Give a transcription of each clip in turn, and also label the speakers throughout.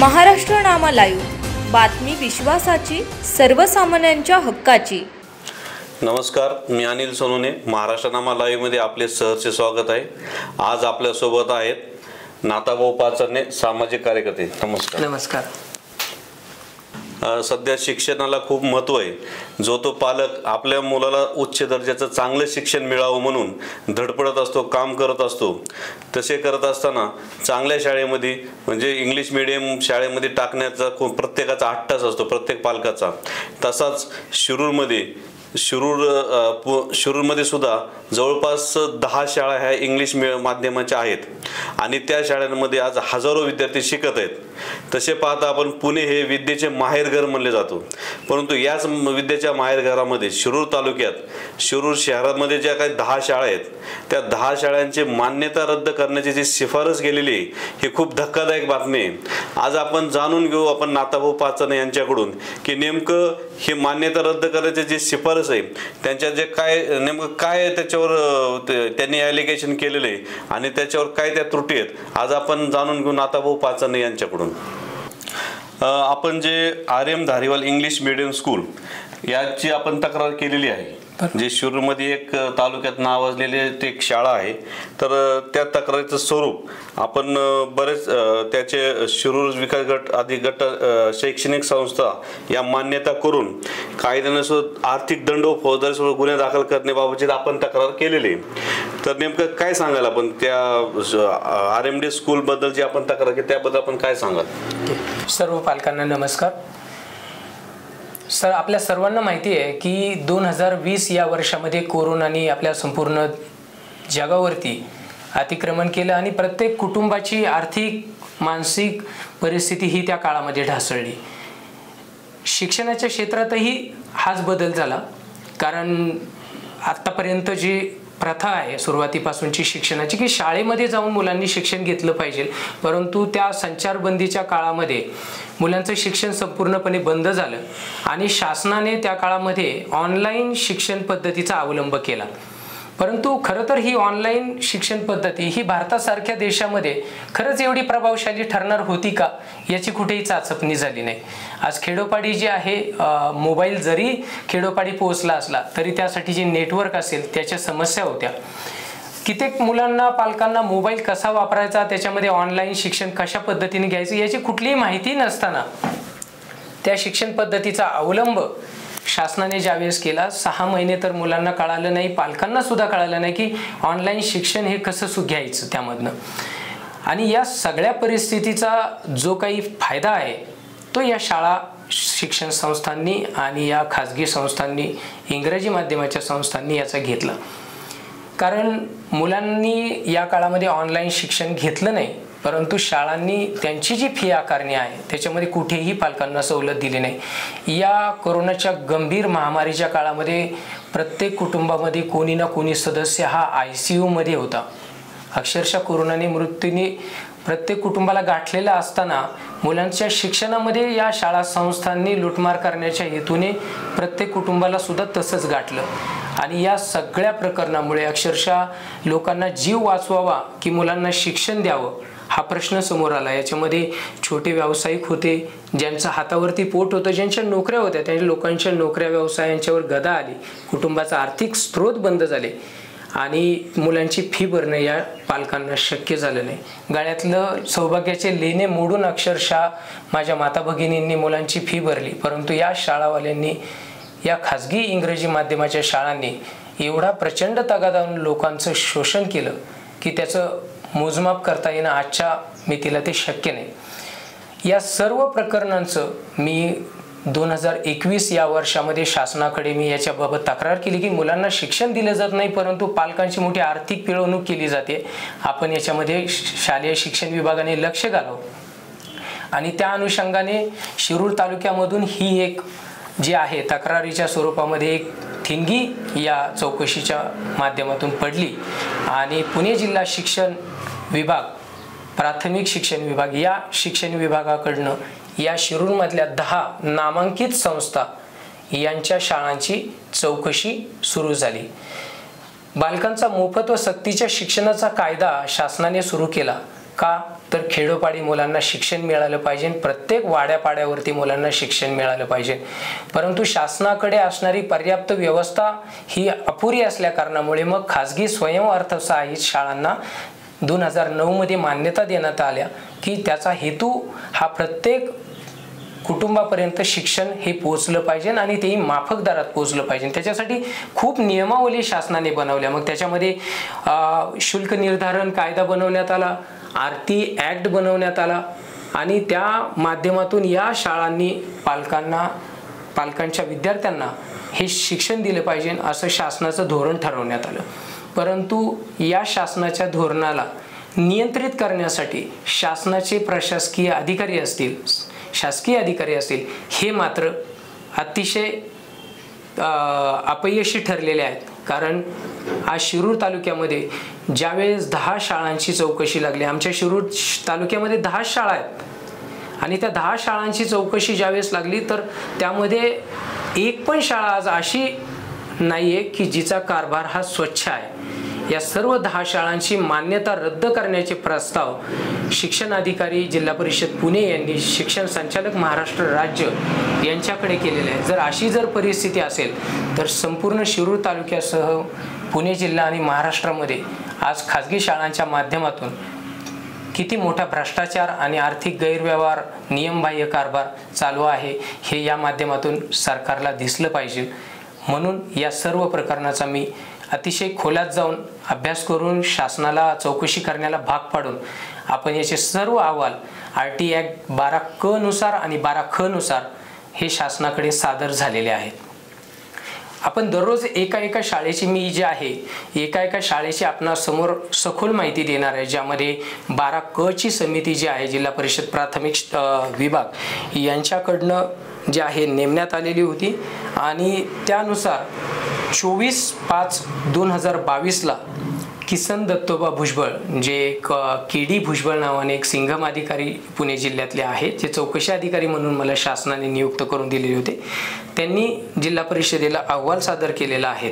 Speaker 1: महाराष्ट्रनामा live, बातमी विश्वासाची, सर्वसामान्यांच्या हक्काची।
Speaker 2: नमस्कार, मी अनिल सोनोने। महाराष्ट्रनामा लाईव्हमध्ये आपले सहर्ष स्वागत आहे। आज आपल्यासोबत आहेत नाथाभाऊ पाचरणे, सामाजिक कार्यकर्ते। नमस्कार।
Speaker 3: नमस्कार।
Speaker 2: सध्या शिक्षणाला खूप महत्त्व आहे। जो तो पालक आपल्या मुलाला उच्च दर्जाचं चांगलं शिक्षण मिळावं म्हणून धडपडत असतो, काम करत असतो। तसे करत असताना चांगल्या शाळेमध्ये म्हणजे इंग्लिश मीडियम शाळेमध्ये टाकण्याचा प्रत्येकाचा हट्ट असतो, प्रत्येक पालकाचा। तसाच शिरूरमध्ये सुद्धा जवळपास 10 शाळा ह्या इंग्लिश माध्यमाच्या आहेत आणि त्या शाळांमध्ये आज हजारो विद्यार्थी शिकत आहेत। तसे पाहता आपण पुणे हे विद्येचे माहेरघर म्हणले जातो, परंतु याच विद्येच्या माहेरघरामध्ये शिरूर तालुक्यात शिरूर शहरामध्ये ज्या काही 10 शाळा आहेत त्या 10 शाळांची मान्यता रद्द करण्याची जी शिफारस केलेली आहे ही खूप धक्कादायक बातमी आहे। आज आपण जाणून घेऊ आपण नाथाभाऊ पाचरणे यांच्याकडून की नेमकं हे मान्यता रद्द करण्याची जी शिफारस आहे त्यांच्या जे नेमकं काय त्याच्यावर त्यांनी ॲलिगेशन केलेले आहे आणि त्याच्यावर काय त्या त्रुटी आहेत आज आपण जाणून घेऊ नाथाभाऊ पाचरणे यांच्याकडून। आपण जे RM Dhariwal English medium school याची आपण तक्रार केलेली आहे, जे शिरूरमध्ये एक तालुक्यात नावाजलेली एक शाळा आहे। तर त्या तक्रारीचं स्वरूप आपण बरेच त्याचे शिरूर विकास गट आदी गट शैक्षणिक संस्था या मान्यता करून कायद्यानुसार आर्थिक दंड व फौजदारी गुन्हे दाखल करण्याबाबतची आपण तक्रार केलेली आहे। तर नेमकं काय सांगाल आपण त्या RMD स्कूल बद्दल जी आपण तक्रार केली त्याबद्दल आपण काय सांगाल?
Speaker 3: सर्व पालकांना नमस्कार। सर, आपल्या सर्वांना माहिती आहे की 2020 या वर्षामध्ये कोरोनाने आपल्या संपूर्ण जगावरती अतिक्रमण केलं आणि प्रत्येक कुटुंबाची आर्थिक मानसिक परिस्थिती ही त्या काळामध्ये ढासळली। शिक्षणाच्या क्षेत्रातही हाच बदल झाला, कारण आतापर्यंत जी प्रथा आहे सुरुवातीपासूनची शिक्षणाची की शाळेमध्ये जाऊन मुलांनी शिक्षण घेतलं पाहिजे, परंतु त्या संचारबंदीच्या काळामध्ये मुलांचं शिक्षण संपूर्णपणे बंद झालं आणि शासनाने त्या काळामध्ये ऑनलाईन शिक्षण पद्धतीचा अवलंब केला। परंतु खरं तर ही ऑनलाईन शिक्षण पद्धती ही भारतासारख्या देशामध्ये खरंच एवढी प्रभावशाली ठरणार होती का याची कुठेही चाचपणी झाली नाही। आज खेडोपाडी जे आहे मोबाईल जरी खेडोपाडी पोहोचला असला तरी त्यासाठी जे नेटवर्क असेल त्याच्या समस्या होत्या। कित्येक मुलांना पालकांना मोबाईल कसा वापरायचा, त्याच्यामध्ये ऑनलाईन शिक्षण कशा पद्धतीने घ्यायचं याची कुठलीही माहिती नसताना त्या शिक्षण पद्धतीचा अवलंब शासनाने ज्यावेळेस केला 6 महिने तर मुलांना कळालं नाही, पालकांना सुद्धा कळालं नाही की ऑनलाईन शिक्षण हे कसं घ्यायचं त्यामधनं। आणि या सगळ्या परिस्थितीचा जो काही फायदा आहे तो या शाळा शिक्षण संस्थांनी आणि या खाजगी संस्थांनी इंग्रजी माध्यमाच्या संस्थांनी याचा घेतला। कारण मुलांनी या काळामध्ये ऑनलाईन शिक्षण घेतलं नाही, परंतु शाळांनी त्यांची जी फी आकारणी आहे त्याच्यामध्ये कुठेही पालकांना सवलत दिली नाही। या कोरोनाच्या गंभीर महामारीच्या काळामध्ये प्रत्येक कुटुंबामध्ये कोणी ना कोणी सदस्य हा ICU मध्ये होता। अक्षरशः कोरोनाने मृत्यूने प्रत्येक कुटुंबाला गाठलेला असताना मुलांच्या शिक्षणामध्ये या शाळा संस्थांनी लुटमार करण्याच्या हेतूने प्रत्येक कुटुंबाला सुद्धा तसंच गाठलं आणि या सगळ्या प्रकरणामुळे अक्षरशः लोकांना जीव वाचवावा की मुलांना शिक्षण द्यावं हा प्रश्न समोर आला। याच्यामध्ये छोटे व्यावसायिक होते, ज्यांच्या हातावरती पोट होतं, ज्यांच्या नोकऱ्या होत्या, त्या लोकांच्या नोकऱ्या व्यवसायांच्यावर गदा आली, कुटुंबाचा आर्थिक स्रोत बंद झाले आणि मुलांची फी भरणं या पालकांना शक्य झालं नाही। गळ्यातलं सौभाग्याचे लेणे मोडून अक्षरशः माझ्या माता भगिनींनी मुलांची फी भरली, परंतु या शाळावाल्यांनी या खाजगी इंग्रजी माध्यमाच्या शाळांनी एवढा प्रचंड तगादाने लोकांचं शोषण केलं की त्याचं मोजमाप करता येणं आजच्या मितीला ते शक्य नाही। या सर्व प्रकरणांचं मी 2021 या वर्षामध्ये शासनाकडे मी याच्याबाबत तक्रार केली की मुलांना शिक्षण दिलं जात नाही, परंतु पालकांची मोठी आर्थिक पिळवणूक केली जाते। आपण याच्यामध्ये शालेय शिक्षण विभागाने लक्ष घालावं आणि त्या अनुषंगाने शिरूर तालुक्यामधून ही एक जी आहे तक्रारीच्या स्वरूपामध्ये एक ठिणगी या चौकशीच्या माध्यमातून पडली आणि पुणे जिल्हा शिक्षण विभाग, प्राथमिक शिक्षण विभाग या शिक्षण विभागाकडनं या शिरूरमधल्या 10 नामांकित संस्था यांच्या शाळांची चौकशी सुरू झाली। बालकांचा मोफत व सक्तीच्या शिक्षणाचा कायदा शासनाने सुरू केला का तर खेडोपाडी मुलांना शिक्षण मिळालं पाहिजे, प्रत्येक वाड्यापाड्यावरती मुलांना शिक्षण मिळालं पाहिजे. परंतु शासनाकडे असणारी पर्याप्त व्यवस्था ही अपुरी असल्या कारणामुळे मग खाजगी स्वयंअर्थसहाय्यित शाळांना 2009 मध्ये मान्यता देण्यात आल्या की त्याचा हेतू हा प्रत्येक कुटुंबापर्यंत शिक्षण हे पोहोचलं पाहिजे आणि तेही माफक दरात पोहोचलं पाहिजे. त्याच्यासाठी खूप नियमावली शासनाने बनवल्या. मग त्याच्यामध्ये शुल्क निर्धारण कायदा बनवण्यात आला, आरटी ॲक्ट बनवण्यात आला आणि त्या माध्यमातून या शाळांनी पालकांच्या विद्यार्थ्यांना हे शिक्षण दिलं पाहिजे असं शासनाचं धोरण ठरवण्यात आलं. परंतु या शासनाच्या धोरणाला नियंत्रित करण्यासाठी शासनाचे प्रशासकीय अधिकारी असतील, शासकीय अधिकारी असतील, हे मात्र अतिशय अपयशी ठरलेले आहेत. कारण आज शिरूर तालुक्यामध्ये ज्यावेळेस 10 शाळांची चौकशी लागली, आमच्या शिरूर तालुक्यामध्ये 10 शाळा आहेत आणि त्या 10 शाळांची चौकशी ज्यावेळेस लागली तर त्यामध्ये एक पण शाळा आज अशी नाही आहे की जिचा कारभार हा स्वच्छ आहे. या सर्व 10 शाळांची मान्यता रद्द करण्याचे प्रस्ताव शिक्षण अधिकारी जिल्हा परिषद पुणे यांनी शिक्षण संचालक महाराष्ट्र राज्य यांच्याकडे केलेले आहे. जर अशी परिस्थिती असेल तर संपूर्ण शिरूर तालुक्यासह पुणे जिल्हा आणि महाराष्ट्रामध्ये आज खाजगी शाळांच्या माध्यमातून किती मोठा भ्रष्टाचार आणि आर्थिक गैरव्यवहार, नियमबाह्य कारभार चालू आहे हे या माध्यमातून सरकारला दिसलं पाहिजे. म्हणून या सर्व प्रकरणाचा मी अतिशय खोलात जाऊन अभ्यास करून शासनाला चौकशी करण्याला भाग पाडून आपण याचे सर्व अहवाल आरटी ॲक्ट 12क नुसार आणि 12ख नुसार हे शासनाकडे सादर झालेले आहेत. आपण दररोज एका शाळेची मी जे आहे एका शाळेची आपणासमोर सखोल माहिती देणार आहे, ज्यामध्ये 12क ची समिती जी आहे जिल्हा परिषद प्राथमिक विभाग यांच्याकडनं जे आहे नेमण्यात आलेली होती आणि त्यानुसार 24/5/2022 किसन दत्तोबा भुजबळ जे केडी भुजबळ नावाने एक सिंघम अधिकारी पुणे जिल्ह्यातले आहेत, जे चौकशी अधिकारी म्हणून मला शासनाने नियुक्त करून दिलेले होते, त्यांनी जिल्हा परिषदेला अहवाल सादर केलेला आहे.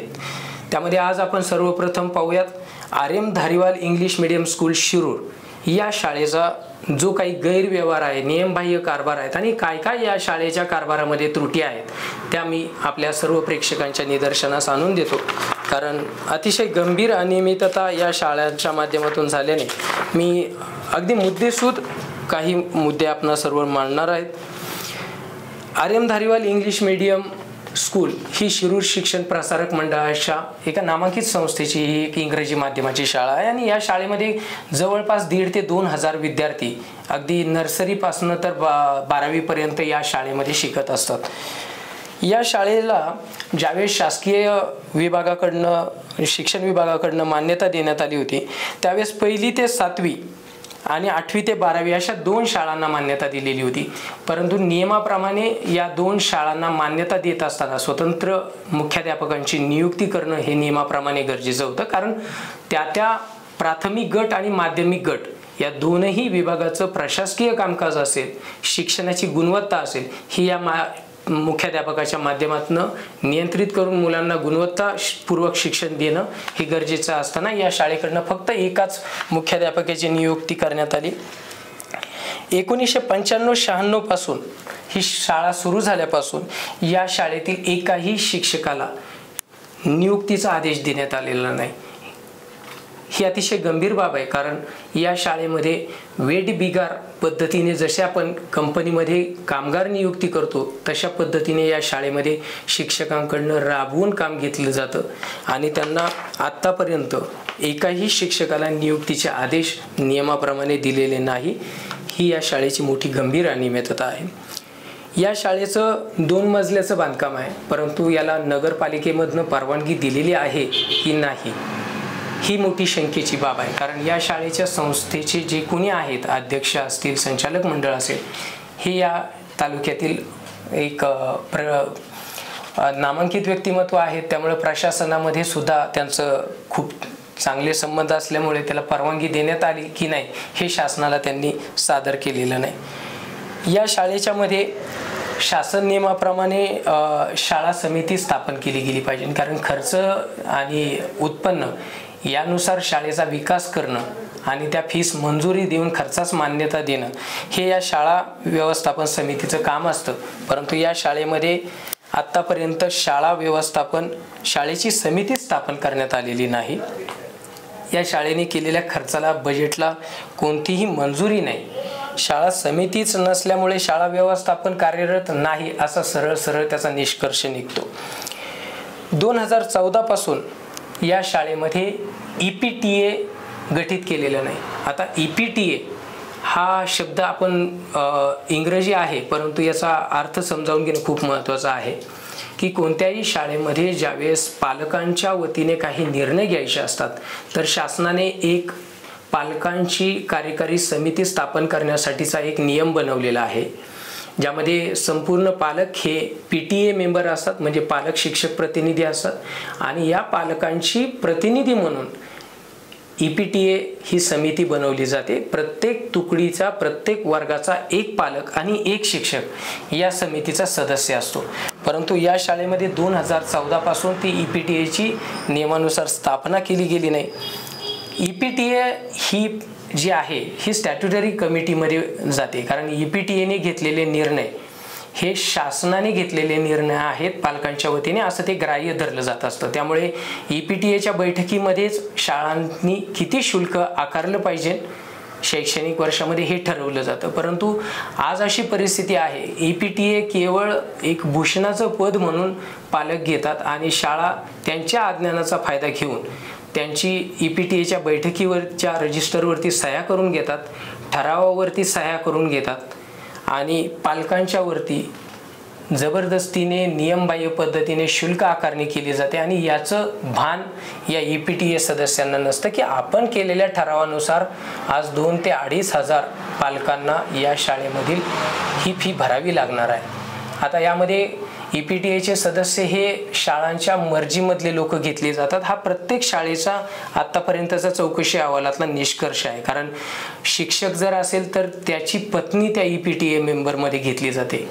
Speaker 3: त्यामध्ये आज आपण सर्वप्रथम पाहूयात RM Dhariwal English medium school Shirur या शाळेचा जो काही गैरव्यवहार आहे, नियमबाह्य कारभार आहेत आणि काय या शाळेच्या कारभारामध्ये त्रुटी आहेत त्या मी आपल्या सर्व प्रेक्षकांच्या निदर्शनास आणून देतो. कारण अतिशय गंभीर अनियमितता या शाळांच्या माध्यमातून झाल्याने मी अगदी मुद्देसूद काही मुद्दे आपणा सर्व मांडणार आहेत. RM Dhariwal English medium school ही शिरूर शिक्षण प्रसारक मंडळाच्या एका नामांकित संस्थेची ही एक इंग्रजी माध्यमाची शाळा आहे आणि या शाळेमध्ये जवळपास 1,500 ते 2,000 विद्यार्थी अगदी नर्सरीपासून तर 12वी पर्यंत या शाळेमध्ये शिकत असतात. या शाळेला ज्यावेळेस शासकीय विभागाकडनं शिक्षण विभागाकडनं मान्यता देण्यात आली होती त्यावेळेस 1ली ते 7वी आणि 8वी ते 12वी अशा 2 शाळांना मान्यता दिलेली होती. परंतु नियमाप्रमाणे या 2 शाळांना मान्यता देत असताना स्वतंत्र मुख्याध्यापकांची नियुक्ती करणं हे नियमाप्रमाणे गरजेचं होतं. कारण त्या प्राथमिक गट आणि माध्यमिक गट या दोनही विभागाचं प्रशासकीय कामकाज असेल, शिक्षणाची गुणवत्ता असेल, ही या मुख्याध्यापकाच्या माध्यमातून नियंत्रित करून मुलांना गुणवत्तापूर्वक शिक्षण देणं हे गरजेचं असताना या शाळेकडनं फक्त एकाच मुख्याध्यापकाची नियुक्ती करण्यात आली. 1995-96 पासून ही शाळा सुरू झाल्यापासून या शाळेतील एकाही शिक्षकाला नियुक्तीचा आदेश देण्यात आलेला नाही. ही अतिशय गंभीर बाब आहे. कारण या शाळेमध्ये वेट बिगार पद्धतीने जसे आपण कंपनीमध्ये कामगार नियुक्ती करतो तशा पद्धतीने या शाळेमध्ये शिक्षकांकडनं राबवून काम घेतलं जातं आणि त्यांना आत्तापर्यंत एकाही शिक्षकाला नियुक्तीचे आदेश नियमाप्रमाणे दिलेले नाही. ही या शाळेची मोठी गंभीर अनियमितता आहे. या शाळेचं 2 मजल्याचं बांधकाम आहे, परंतु याला नगरपालिकेमधनं परवानगी दिलेली आहे की नाही ही मोठी शंकेची बाब आहे. कारण या शाळेच्या संस्थेचे जे कोणी आहेत, अध्यक्ष असतील, संचालक मंडळ असेल, हे या तालुक्यातील एक नामांकित व्यक्तिमत्व आहेत. त्यामुळे प्रशासनामध्ये सुद्धा त्यांचं खूप चांगले संबंध असल्यामुळे त्याला परवानगी देण्यात आली की नाही हे शासनाला त्यांनी सादर केलेलं नाही. या शाळेच्या मध्ये शासन नियमाप्रमाणे शाळा समिती स्थापन केली गेली पाहिजे. कारण खर्च आणि उत्पन्न यानुसार शाळेचा विकास करणं आणि त्या फीस मंजुरी देऊन खर्चास मान्यता देणं हे या शाळा व्यवस्थापन समितीचं काम असतं. परंतु या शाळेमध्ये आत्तापर्यंत शाळा व्यवस्थापन शाळेची समिती स्थापन करण्यात आलेली नाही. या शाळेने केलेल्या खर्चाला बजेटला कोणतीही मंजुरी नाही. शाळा समितीच नसल्यामुळे शाळा व्यवस्थापन कार्यरत नाही असा सरळ सरळ त्याचा निष्कर्ष निघतो. 2014 पासून या शाळेमध्ये EPTA गठीत केलेलं नाही. आता EPTA हा शब्द आपण इंग्रजी आहे, परंतु याचा अर्थ समजावून घेणं खूप महत्त्वाचं आहे की कोणत्याही शाळेमध्ये ज्यावेळेस पालकांच्या वतीने काही निर्णय घ्यायचे असतात तर शासनाने एक पालकांची कार्यकारी समिती स्थापन करण्यासाठीचा एक नियम बनवलेला आहे, ज्यामध्ये संपूर्ण पालक हे PTA मेंबर असतात, म्हणजे पालक शिक्षक प्रतिनिधी असतात. आणि या पालकांची प्रतिनिधी म्हणून EPTA ही समिती बनवली जाते. प्रत्येक तुकडीचा प्रत्येक वर्गाचा एक पालक आणि एक शिक्षक या समितीचा सदस्य असतो. परंतु या शाळेमध्ये 2014 पासून ती EPTA नियमानुसार स्थापना केली गेली नाही. EPTA ही जी आहे ही स्टॅट्युटरी कमिटीमध्ये जाते, कारण EPTA घेतलेले निर्णय हे शासनाने घेतलेले निर्णय आहेत पालकांच्या वतीने, असं ते ग्राह्य धरलं जात असतं. त्यामुळे EPTA बैठकीमध्येच शाळांनी किती शुल्क आकारलं पाहिजे शैक्षणिक वर्षामध्ये हे ठरवलं जातं. परंतु आज अशी परिस्थिती आहे, EPTA केवळ एक भूषणाचं पद म्हणून पालक घेतात आणि शाळा त्यांच्या अज्ञानाचा फायदा घेऊन त्यांची EPTA बैठकीवरच्या रजिस्टरवरती सह्या करून घेतात, ठरावावरती सह्या करून घेतात आणि पालकांच्या वरती जबरदस्तीने नियमबाह्य पद्धतीने शुल्क आकारणी केली जाते. आणि याचं भान या EPTA सदस्यांना नसतं की आपण केलेल्या ठरावानुसार आज 2,000 ते 2,500 पालकांना या शाळेमधील ही फी भरावी लागणार आहे. आता यामध्ये EPTA सदस्य हे शाळांच्या मर्जीमधले लोक घेतले जातात. हा प्रत्येक शाळेचा आत्तापर्यंतचा चौकशी अहवालातला निष्कर्ष आहे. कारण शिक्षक जर असेल तर त्याची पत्नी त्या EPTA मेंबरमध्ये घेतली जाते.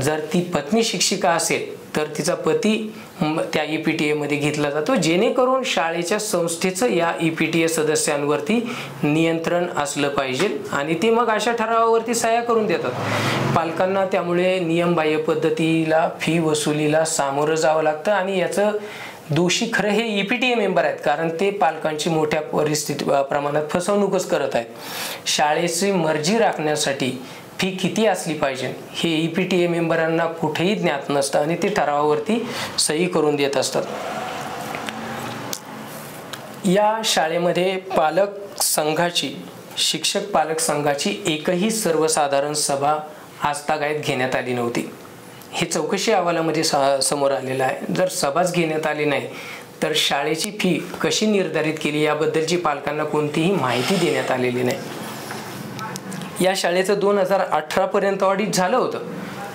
Speaker 3: जर ती पत्नी शिक्षिका असेल तर तिचा पती त्या EPTA मध्ये घेतला जातो, जेणेकरून शाळेच्या संस्थेचं या EPTA सदस्यांवरती नियंत्रण असलं पाहिजे. आणि ते मग अशा ठरावावरती सह्या करून देतात पालकांना. त्यामुळे नियमबाह्य पद्धतीला फी वसुलीला सामोरं जावं लागतं. आणि याचं दोषी खरं हे EPTA मेंबर आहेत, कारण ते पालकांची मोठ्या प्रमाणात फसवणूकच करत आहेत. शाळेची मर्जी राखण्यासाठी फी किती असली पाहिजे हे EPTA मेंबरांना कुठेही ज्ञात नसतं आणि ते ठरावावरती सही करून देत असतात. या शाळेमध्ये पालक संघाची शिक्षक पालक संघाची एकही सर्वसाधारण सभा आजतागायत घेण्यात आली नव्हती. हे चौकशी अहवालामध्ये समोर आलेलं आहे. जर सभाच घेण्यात आली नाही तर शाळेची फी कशी निर्धारित केली याबद्दलची पालकांना कोणतीही माहिती देण्यात आलेली नाही. या शाळेचं 2018 पर्यंत ऑडिट झालं होतं,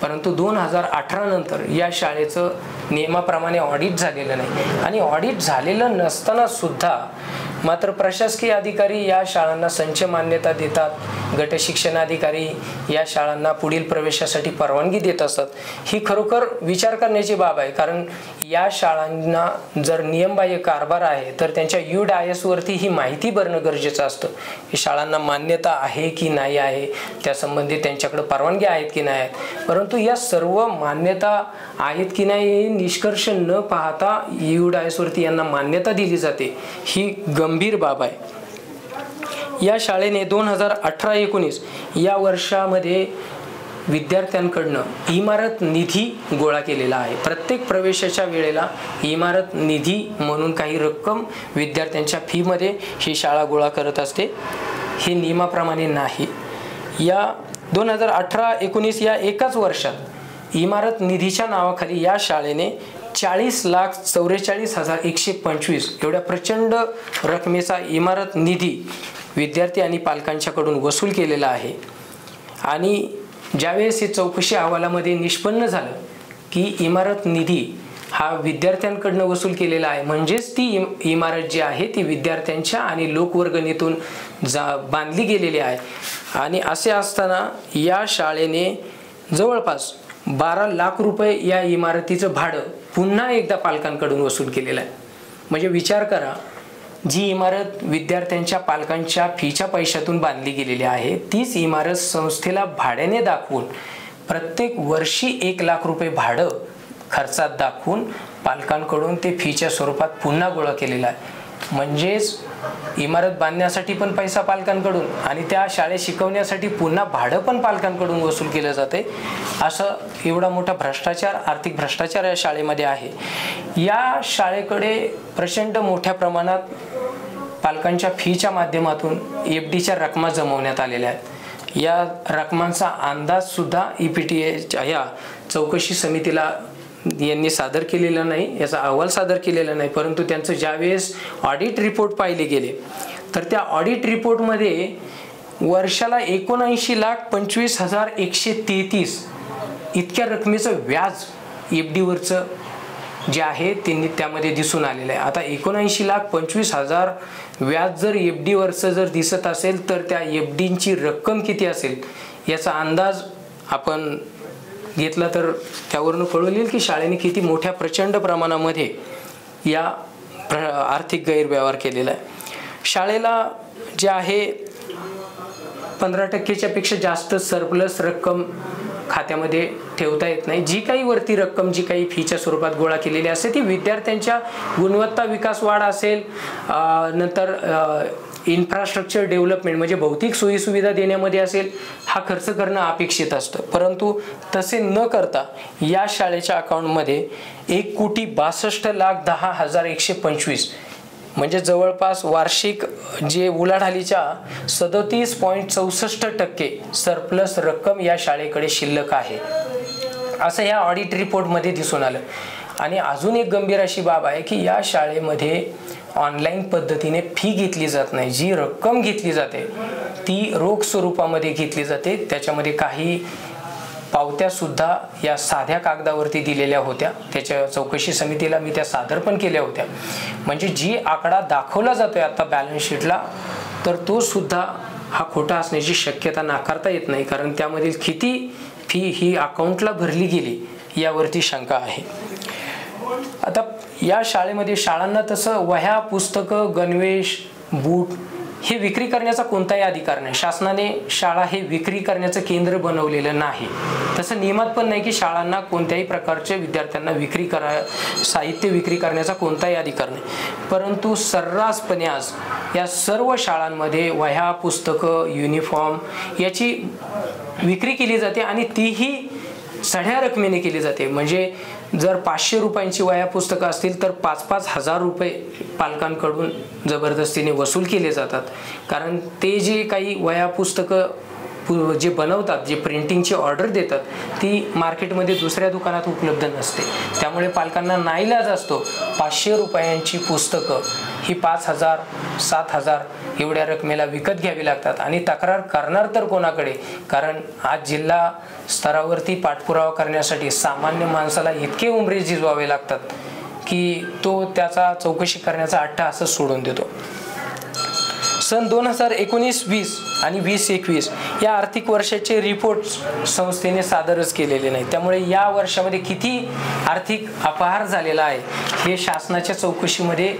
Speaker 3: परंतु 2018 नंतर या शाळेचं नियमाप्रमाणे ऑडिट झालेलं नाही. आणि ऑडिट झालेलं नसताना सुद्धा मात्र प्रशासकीय अधिकारी या शाळांना संच मान्यता देतात, गट शिक्षणाधिकारी या शाळांना पुढील प्रवेशासाठी परवानगी देत असतात. ही खरोखर विचार करण्याची बाब आहे, कारण या शाळांना जर नियमबाह्य कारभार आहे तर त्यांच्या UDIS वरती ही माहिती भरणं गरजेचं असतं की शाळांना मान्यता आहे की नाही आहे, त्यासंबंधी त्यांच्याकडे परवानगी आहेत की नाही आहेत. परंतु या सर्व मान्यता आहेत की नाही हे निष्कर्ष न पाहता UDIS वरती यांना मान्यता दिली जाते, ही गंभीर बाब आहे. या शाळेने 2018-19 या वर्षामध्ये विद्यार्थ्यांकडनं इमारत निधी गोळा केलेला आहे. प्रत्येक प्रवेशाच्या वेळेला इमारत निधी म्हणून काही रक्कम विद्यार्थ्यांच्या फीमध्ये ही शाळा गोळा करत असते. हे नियमाप्रमाणे नाही. या 2018-19 या एकाच वर्षात इमारत निधीच्या नावाखाली या शाळेने 40,44,125 एवढ्या प्रचंड रकमेचा इमारत निधी विद्यार्थी आणि पालकांच्याकडून वसूल केलेला आहे. आणि ज्यावेळेस हे चौकशी अहवालामध्ये निष्पन्न झालं की इमारत निधी हा विद्यार्थ्यांकडनं वसूल केलेला आहे, म्हणजेच ती इमारत जी आहे ती विद्यार्थ्यांच्या आणि लोकवर्गणीतून बांधली गेलेली आहे. आणि असे असताना या शाळेने जवळपास 12 लाख रुपये या इमारतीचं भाडं पुन्हा एकदा पालकांकडून वसूल केलेलं आहे. म्हणजे विचार करा, जी इमारत विद्यार्थ्यांच्या पालकांच्या फीच्या पैशातून बांधली गेलेली आहे, तीच इमारत संस्थेला भाड्याने दाखवून प्रत्येक वर्षी 1 लाख रुपये भाडं खर्चात दाखवून पालकांकडून ते फीच्या स्वरूपात पुन्हा गोळा केलेला आहे. म्हणजेच इमारत बांधण्यासाठी पण पैसा पालकांकडून आणि त्या शाळेत शिकवण्यासाठी पुन्हा भाडं पण पालकांकडून वसूल केलं जाते. असं एवढा मोठा भ्रष्टाचार, आर्थिक भ्रष्टाचार या शाळेमध्ये आहे. या शाळेकडे प्रचंड मोठ्या प्रमाणात पालकांच्या फीच्या माध्यमातून FDच्या रकमा जमवण्यात आलेल्या आहेत. या रकमांचा अंदाज सुद्धा EPTA या चौकशी समितीला यांनी सादर केलेला नाही, याचा अहवाल सादर केलेला नाही. परंतु त्यांचं ज्यावेळेस ऑडिट रिपोर्ट पाहिले गेले तर त्या ऑडिट रिपोर्टमध्ये वर्षाला 79,25,133 इतक्या रकमेचं व्याज FDवरचं जे आहे त्यांनी त्यामध्ये दिसून आलेलं आहे. आता 79,25,000 व्याज जर FDवरचं जर दिसत असेल तर त्या FDची रक्कम किती असेल याचा अंदाज आपण घेतला तर त्यावरून कळून येईल की शाळेने किती मोठ्या प्रचंड प्रमाणामध्ये या आर्थिक गैरव्यवहार केलेला आहे. शाळेला जे आहे 15%च्या पेक्षा जास्त सरप्लस रक्कम खात्यामध्ये ठेवता येत नाही. जी काही वरती रक्कम जी काही फीच्या स्वरूपात गोळा केलेली असते ती विद्यार्थ्यांच्या गुणवत्ता विकास वाढ असेल, नंतर इन्फ्रास्ट्रक्चर डेव्हलपमेंट म्हणजे भौतिक सोयीसुविधा देण्यामध्ये असेल, हा खर्च करणं अपेक्षित असतं. परंतु तसे न करता या शाळेच्या अकाउंटमध्ये 1,62,10,125 म्हणजे जवळपास वार्षिक जे उलाढालीच्या 37.64% सरप्लस रक्कम या शाळेकडे शिल्लक आहे, असं या ऑडिट रिपोर्टमध्ये दिसून आलं. आणि अजून एक गंभीर अशी बाब आहे की या शाळेमध्ये ऑनलाईन पद्धतीने फी घेतली जात नाही. जी रक्कम घेतली जाते ती रोख स्वरूपामध्ये घेतली जाते. त्याच्यामध्ये काही पावत्या सुद्धा या साध्या कागदावरती दिलेल्या होत्या. त्याच्या चौकशी समितीला मी त्या सादर पण केल्या होत्या. म्हणजे जी आकडा दाखवला जातोय आता बॅलन्स शीटला तर तो सुद्धा हा खोटा असण्याची शक्यता नाकारता येत नाही, कारण त्यामधील किती फी ही अकाउंटला भरली गेली यावरती शंका आहे. आता या शाळेमध्ये शाळांना तसं वह्या, पुस्तकं, गणवेश, बूट हे विक्री करण्याचा कोणताही अधिकार नाही. शासनाने शाळा हे विक्री करण्याचं केंद्र बनवलेलं नाही. तसं नियमात पण नाही की शाळांना कोणत्याही प्रकारचे विद्यार्थ्यांना साहित्य विक्री करण्याचा कोणताही अधिकार नाही. परंतु सर्रासपणे आज या सर्व शाळांमध्ये वह्या, पुस्तकं, युनिफॉर्म याची विक्री केली जाते आणि तीही चढ्या रकमेने केली जाते. म्हणजे जर 500 रुपयांची वह्या पुस्तकं असतील तर 5-5 हजार रुपये पालकांकडून जबरदस्तीने वसूल केले जातात. कारण ते जे काही वह्या पुस्तकं जे बनवतात, जे प्रिंटिंगची ऑर्डर देतात ती मार्केटमध्ये दुसऱ्या दुकानात उपलब्ध नसते. त्यामुळे पालकांना नाईलाज असतो 500 रुपयांची पुस्तकं ही 5,000, 7,000 एवढ्या रकमेला विकत घ्यावी लागतात. आणि तक्रार करणार तर कोणाकडे, कारण आज जिल्हा स्तरावरती पाठपुरावा करण्यासाठी सामान्य माणसाला इतके उंबरे झिजवावे लागतात की तो त्याचा चौकशी करण्याचा अट्टाहास सोडून देतो. सन 2019-20 आणि 20-21 या आर्थिक वर्षाचे रिपोर्ट संस्थेने सादरच केलेले नाही. त्यामुळे या वर्षामध्ये किती आर्थिक अपहार झालेला आहे हे शासनाच्या चौकशीमध्ये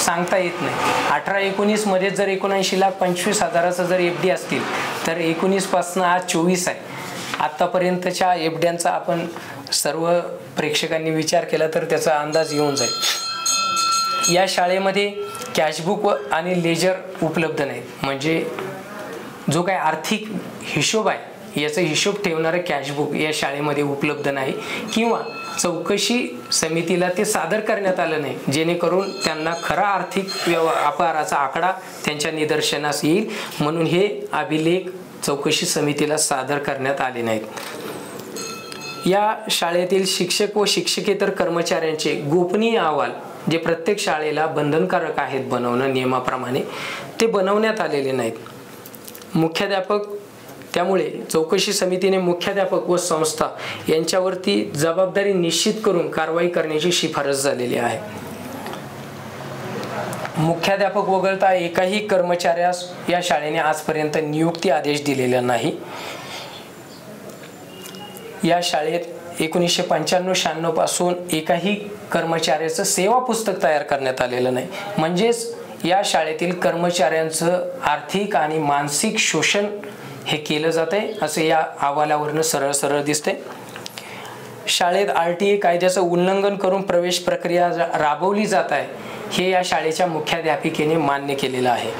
Speaker 3: सांगता येत नाही. 18-19 मध्ये जर 79,25,000 जर FD असतील तर 19 पासून आज 24 आहे. आतापर्यंतच्या FDंचा आपण सर्व प्रेक्षकांनी विचार केला तर त्याचा अंदाज येऊन जाईल. या शाळेमध्ये कॅशबुक आणि लेजर उपलब्ध नाहीत. म्हणजे जो काही आर्थिक हिशोब आहे याचा हिशोब ठेवणारं कॅशबुक या शाळेमध्ये उपलब्ध नाही किंवा चौकशी समितीला ते सादर करण्यात आलं नाही, जेणेकरून त्यांना खरा आर्थिक अपहाराचा आकडा त्यांच्या निदर्शनास येईल. म्हणून हे अभिलेख चौकशी समितीला सादर करण्यात आले नाहीत. या शाळेतील शिक्षक व शिक्षकेतर कर्मचाऱ्यांचे गोपनीय अहवाल जे प्रत्येक शाळेला बंधनकारक आहेत बनवणं नियमाप्रमाणे, ते बनवण्यात आलेले नाहीत. मुख्याध्यापक, त्यामुळे चौकशी समितीने मुख्याध्यापक व संस्था यांच्यावरती जबाबदारी निश्चित करून कारवाई करण्याची शिफारस झालेली आहे. मुख्याध्यापक वगळता एकाही कर्मचाऱ्यास या शाळेने आजपर्यंत नियुक्ती आदेश दिलेला नाही. या शाळेत 1995-96 पासून एकाही कर्मचाऱ्याचं सेवा पुस्तक तयार करण्यात आलेलं नाही. म्हणजेच या शाळेतील कर्मचाऱ्यांचं आर्थिक आणि मानसिक शोषण हे केलं जात आहे असं या अहवालावरनं सरळ सरळ दिसते. शाळेत RTA कायद्याचं उल्लंघन करून प्रवेश प्रक्रिया राबवली जात आहे हे या शाळेच्या मुख्याध्यापिकेने मान्य केलेलं आहे.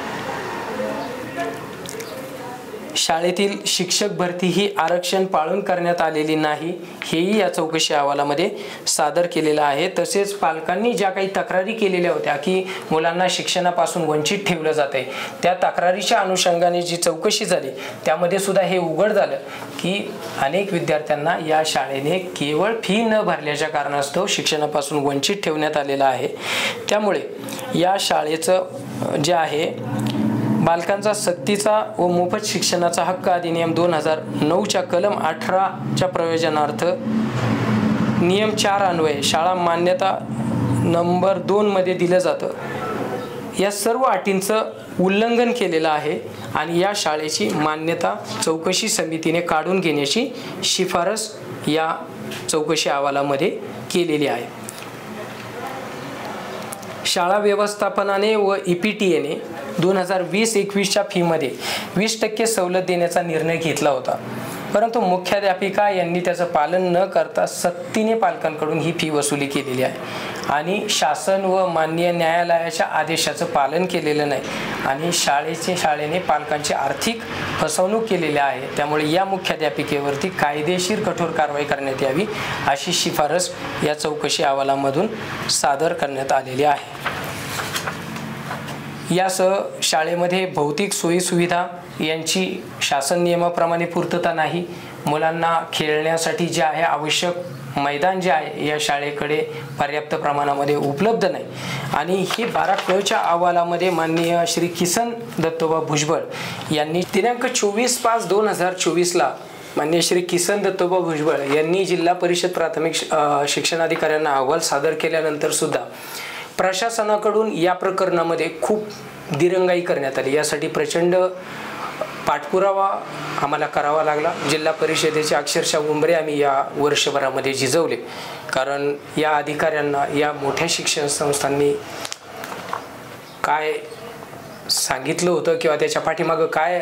Speaker 3: शाळेतील शिक्षक भरती ही आरक्षण पाळून करण्यात आलेली नाही हेही या चौकशी अहवालामध्ये सादर केलेलं आहे. तसेच पालकांनी ज्या काही तक्रारी केलेल्या होत्या की मुलांना शिक्षणापासून वंचित ठेवलं जाते, त्या तक्रारीच्या अनुषंगाने जी चौकशी झाली त्यामध्ये सुद्धा हे उघड झालं की अनेक विद्यार्थ्यांना या शाळेने केवळ फी न भरल्याच्या कारणास्तव शिक्षणापासून वंचित ठेवण्यात आलेलं आहे. त्यामुळे या शाळेचं जे आहे बालकांचा सक्तीचा व मोफत शिक्षणाचा हक्क अधिनियम 2009च्या कलम 18च्या प्रयोजनार्थ नियम 4 अन्वये शाळा मान्यता नंबर 2 मध्ये दिलं जातं. या सर्व अटींचं उल्लंघन केलेलं आहे आणि या शाळेची मान्यता चौकशी समितीने काढून घेण्याची शिफारस या चौकशी अहवालामध्ये केलेली आहे. शाळा व्यवस्थापनाने व EPTAने 2020-21च्या फीमध्ये 20% सवलत देण्याचा निर्णय घेतला होता, परंतु मुख्याध्यापिका यांनी त्याचं पालन न करता सक्तीने पालकांकडून ही फी वसुली केलेली आहे आणि शासन व माननीय न्यायालयाच्या आदेशाचं पालन केलेलं नाही आणि शाळेने पालकांची आर्थिक फसवणूक केलेली आहे. त्यामुळे या मुख्याध्यापिकेवरती कायदेशीर कठोर कारवाई करण्यात यावी अशी शिफारस या चौकशी अहवालामधून सादर करण्यात आलेली आहे. यासह शाळेमध्ये भौतिक सोयीसुविधा यांची शासन नियमाप्रमाणे पूर्तता नाही. मुलांना खेळण्यासाठी जे आहे आवश्यक मैदान जे आहे या शाळेकडे पर्याप्त प्रमाणामध्ये उपलब्ध नाही आणि हे 12क अहवालामध्ये माननीय श्री किसन दत्तोबा भुजबळ यांनी दिनांक 24/5/2024 माननीय श्री किसन दत्तोबा भुजबळ यांनी जिल्हा परिषद प्राथमिक शिक्षणाधिकाऱ्यांना अहवाल सादर केल्यानंतर सुद्धा प्रशासनाकडून या प्रकरणामध्ये खूप दिरंगाई करण्यात आली. यासाठी प्रचंड पाठपुरावा आम्हाला करावा लागला. जिल्हा परिषदेचे अक्षरशः उंबरे आम्ही या वर्षभरामध्ये झिजवले, कारण या अधिकाऱ्यांना या मोठ्या शिक्षण संस्थांनी काय सांगितलं होतं किंवा त्याच्या पाठीमागं काय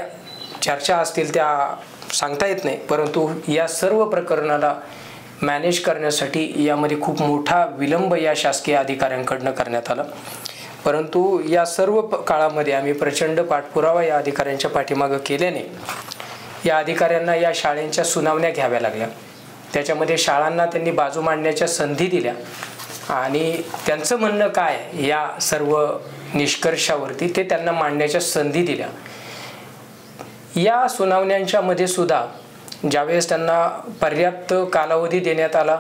Speaker 3: चर्चा असतील त्या सांगता येत नाही, परंतु या सर्व प्रकरणाला मॅनेज करण्यासाठी यामध्ये खूप मोठा विलंब या शासकीय अधिकाऱ्यांकडनं करण्यात आला. परंतु या सर्व काळामध्ये आम्ही प्रचंड पाठपुरावा या अधिकाऱ्यांच्या पाठीमागं केल्याने या अधिकाऱ्यांना या शाळेंच्या सुनावण्या घ्याव्या लागल्या. त्याच्यामध्ये शाळांना त्यांनी बाजू मांडण्याच्या संधी दिल्या आणि त्यांचं म्हणणं काय या सर्व निष्कर्षावरती ते त्यांना मांडण्याच्या संधी दिल्या. या सुनावण्यांच्या मध्ये सुद्धा ज्यावेळेस त्यांना पर्याप्त कालावधी देण्यात आला,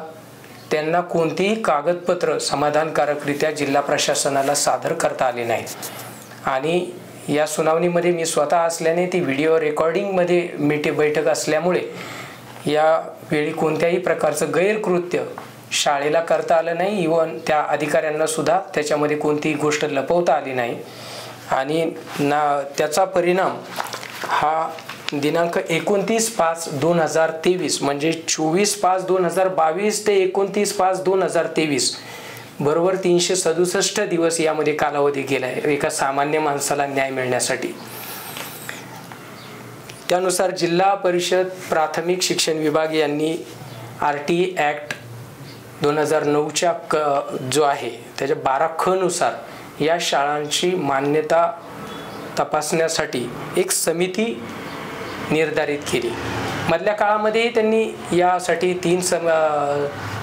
Speaker 3: त्यांना कोणतीही कागदपत्र समाधानकारकरित्या जिल्हा प्रशासनाला सादर करता आले नाहीत आणि या सुनावणीमध्ये मी स्वतः असल्याने ती व्हिडिओ रेकॉर्डिंगमध्ये बैठक असल्यामुळे यावेळी कोणत्याही प्रकारचं गैरकृत्य शाळेला करता आलं नाही. इव्हन त्या अधिकाऱ्यांना सुद्धा त्याच्यामध्ये कोणतीही गोष्ट लपवता आली नाही आणि त्याचा परिणाम हा दिनांक 29/5/2023 म्हणजे 24/5/2022 ते 29/5/2023 बरोबर 367 दिवस यामध्ये कालावधी गेलाय एका सामान्य माणसाला न्याय मिळण्यासाठी. त्यानुसार जिल्हा परिषद प्राथमिक शिक्षण विभाग यांनी RTA ॲक्ट 2009च्या जो आहे त्याच्या 12ख नुसार या शाळांची मान्यता तपासण्यासाठी एक समिती निर्धारित केली. मधल्या काळामध्ये त्यांनी यासाठी 3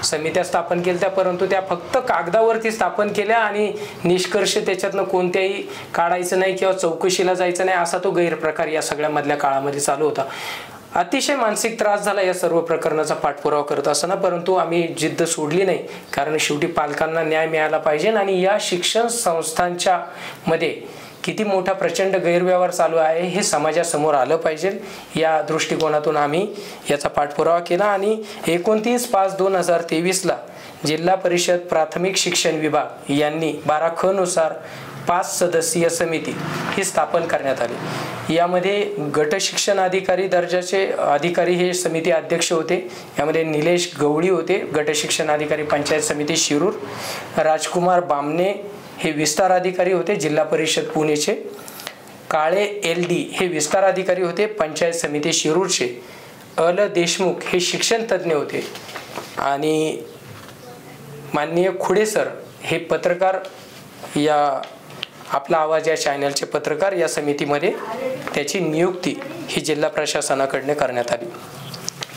Speaker 3: समित्या स्थापन केल्या, परंतु त्या फक्त कागदावरती स्थापन केल्या आणि निष्कर्ष त्याच्यातनं कोणत्याही काढायचं नाही किंवा चौकशीला जायचं नाही असा तो गैरप्रकार या सगळ्या मधल्या काळामध्ये चालू होता. अतिशय मानसिक त्रास झाला या सर्व प्रकरणाचा पाठपुरावा करत असताना, परंतु आम्ही जिद्द सोडली नाही, कारण शेवटी पालकांना न्याय मिळाला पाहिजे आणि या शिक्षण संस्थांच्या मध्ये किती मोठा प्रचंड गैरव्यवहार चालू आहे हे समाजासमोर आलं पाहिजे. या दृष्टिकोनातून आम्ही याचा पाठपुरावा केला आणि 29/5/2023 जिल्हा परिषद प्राथमिक शिक्षण विभाग यांनी 12ख नुसार 5 सदस्यीय समिती ही स्थापन करण्यात आली. यामध्ये गट शिक्षण अधिकारी दर्जाचे अधिकारी हे समिती अध्यक्ष होते. यामध्ये निलेश गवळी होते, गट शिक्षण अधिकारी पंचायत समिती शिरूर, राजकुमार बामणे हे विस्तार अधिकारी होते जिल्हा परिषद पुणेचे. काळे LD हे विस्तार अधिकारी होते पंचायत समिती शिरूरचे. अल देशमुख हे शिक्षण तज्ज्ञ होते. आणि माननीय खुडे सर हे पत्रकार, या आपला आवाज या चॅनलचे पत्रकार या समितीमध्ये त्याची नियुक्ती ही जिल्हा प्रशासनाकडनं करण्यात आली.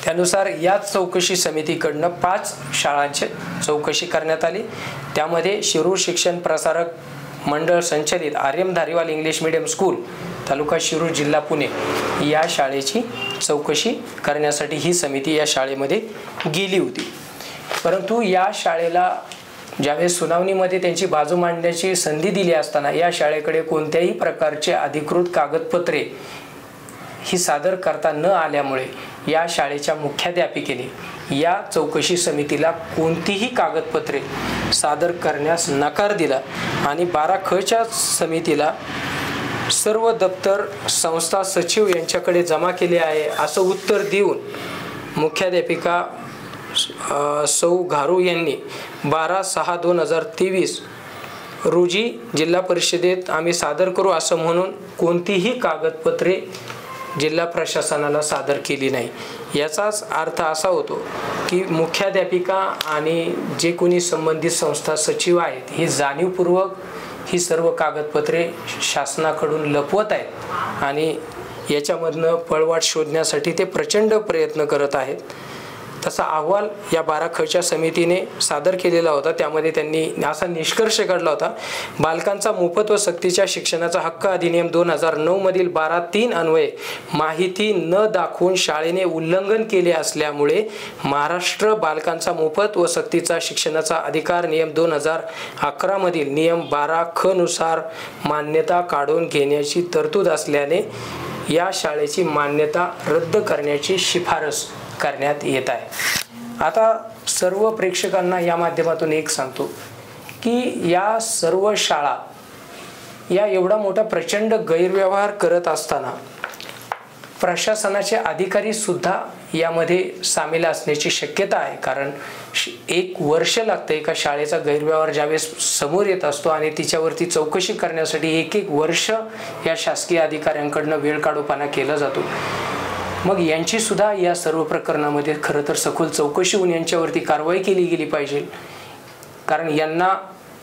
Speaker 3: त्यानुसार याच चौकशी समितीकडनं 5 शाळांची चौकशी करण्यात आली. त्यामध्ये शिरूर शिक्षण प्रसारक मंडळ संचलित Aryam Dhariwal English medium school taluka Shirur जिल्हा पुणे या शाळेची चौकशी करण्यासाठी ही समिती या शाळेमध्ये गेली होती. परंतु या शाळेला ज्यावेळेस सुनावणीमध्ये त्यांची बाजू मांडण्याची संधी दिली असताना या शाळेकडे कोणत्याही प्रकारचे अधिकृत कागदपत्रे ही सादर करता न आल्यामुळे या शाळेच्या मुख्याध्यापिकेने या चौकशी समितीला कोणतीही कागदपत्रे सादर करण्यास नकार दिला आणि 12ख समितीला सर्व दप्तर संस्था सचिव यांच्याकडे जमा केले आहे असं उत्तर देऊन मुख्याध्यापिका सौ घारू यांनी 12/6/2023 रोजी जिल्हा परिषदेत आम्ही सादर करू असं म्हणून कोणतीही कागदपत्रे जिल्हा प्रशासनाला सादर केली नाही. याचाच अर्थ असा होतो की मुख्याध्यापिका आणि जे कोणी संबंधित संस्था सचिव आहेत हे जाणीवपूर्वक ही सर्व कागदपत्रे शासनाकडून लपवत आहेत आणि याच्यामधनं पळवाट शोधण्यासाठी ते प्रचंड प्रयत्न करत आहेत. तसा अहवाल या 12ख समितीने सादर केलेला होता. त्यामध्ये त्यांनी असा निष्कर्ष काढला होता, बालकांचा मोफत व सक्तीच्या शिक्षणाचा हक्क अधिनियम 2009 मधील 12(3) अन्वये माहिती न दाखवून शाळेने उल्लंघन केले असल्यामुळे महाराष्ट्र बालकांचा मोफत व सक्तीचा शिक्षणाचा अधिकार नियम 2011 मधील नियम 12ख नुसार मान्यता काढून घेण्याची तरतूद असल्याने या शाळेची मान्यता रद्द करण्याची शिफारस करण्यात येत आहे. आता सर्व प्रेक्षकांना या माध्यमातून एक सांगतो की या सर्व शाळा या एवढा मोठा प्रचंड गैरव्यवहार करत असताना प्रशासनाचे अधिकारी सुद्धा यामध्ये सामील असण्याची शक्यता आहे. कारण 1 वर्ष लागतं एका शाळेचा गैरव्यवहार ज्यावेळेस समोर येत असतो आणि तिच्यावरती चौकशी करण्यासाठी 1 वर्ष या शासकीय अधिकाऱ्यांकडनं वेळ काढूपाना केला जातो. मग यांची सुद्धा या सर्व प्रकरणामध्ये खरं तर सखोल चौकशी होऊन यांच्यावरती कारवाई केली गेली पाहिजे. कारण यांना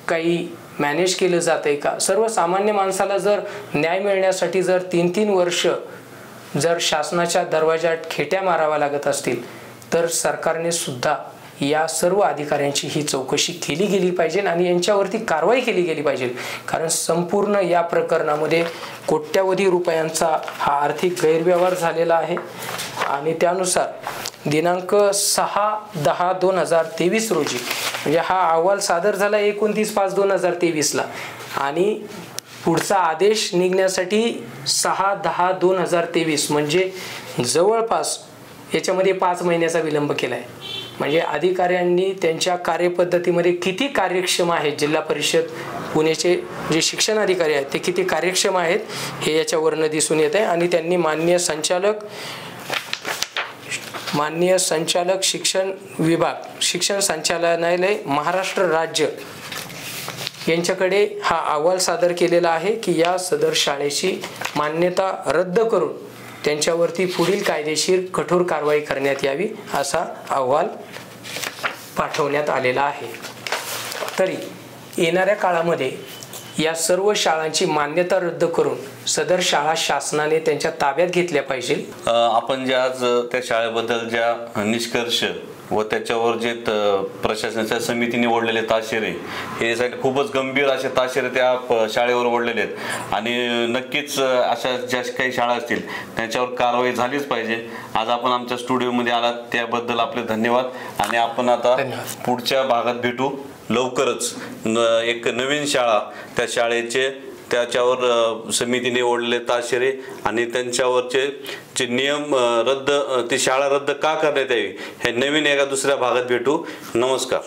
Speaker 3: काही मॅनेज केलं जातंय का? सर्वसामान्य माणसाला जर न्याय मिळण्यासाठी जर 3-3 वर्ष जर शासनाच्या दरवाजात खेट्या माराव्या लागत असतील तर सरकारने सुद्धा या सर्व अधिकाऱ्यांची ही चौकशी केली गेली पाहिजे आणि यांच्यावरती कारवाई केली गेली पाहिजे. कारण संपूर्ण या प्रकरणामध्ये कोट्यावधी रुपयांचा हा आर्थिक गैरव्यवहार झालेला आहे आणि त्यानुसार दिनांक 6/10/2023 रोजी म्हणजे हा अहवाल सादर झाला 29/5/2023 आणि पुढचा आदेश निघण्यासाठी 6/10/2023 म्हणजे जवळपास याच्यामध्ये 5 महिन्याचा विलंब केला आहे. म्हणजे अधिकाऱ्यांनी त्यांच्या कार्यपद्धतीमध्ये किती कार्यक्षम आहेत, जिल्हा परिषद पुणेचे जे शिक्षण अधिकारी आहेत ते किती कार्यक्षम आहेत हे याच्यावरनं दिसून येत आहे. आणि त्यांनी माननीय संचालक शिक्षण विभाग शिक्षण संचालनालय महाराष्ट्र राज्य यांच्याकडे हा अहवाल सादर केलेला आहे की या सदर शाळेची मान्यता रद्द करून त्यांच्यावरती पुढील कायदेशीर कठोर कारवाई करण्यात यावी असा अहवाल पाठवण्यात आलेला आहे. तरी येणाऱ्या काळामध्ये या सर्व शाळांची मान्यता रद्द करून सदर शाळा शासनाने त्यांच्या ताब्यात घेतल्या पाहिजे.
Speaker 2: आपण जे आज त्या शाळेबद्दल ज्या निष्कर्ष व त्याच्यावर जे प्रशासनाच्या समितीने ओढलेले ताशेरे हे खूपच गंभीर असे ताशेरे त्या शाळेवर ओढलेले आहेत आणि नक्कीच अशा ज्या काही शाळा असतील त्याच्यावर कारवाई झालीच पाहिजे. आज आपण आमच्या स्टुडिओमध्ये आलात त्याबद्दल आपले धन्यवाद आणि आपण आता पुढच्या भागात भेटू. लवकरच एक नवीन शाळा त्या शाळेचे त्याच्यावर समितीने ओढलेले ताशेरे आणि त्यांच्यावरचे जे नियम रद्द ती शाळा रद्द का करण्यात यावी हे नवीन एका दुसऱ्या भागात भेटू. नमस्कार.